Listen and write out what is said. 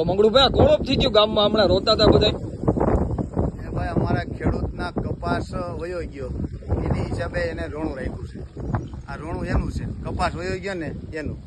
તો મંગળુભાઈ કોળપ થઈ ગયું ગામમાં હમણાં રોતા હતા બધા ભાઈ અમારા ખેડૂતના કપાસ વયો ગયો એની હિસાબે એને રોણું રાખ્યું છે. આ રોણું એનું છે, કપાસ વયો ગયો ને એનું.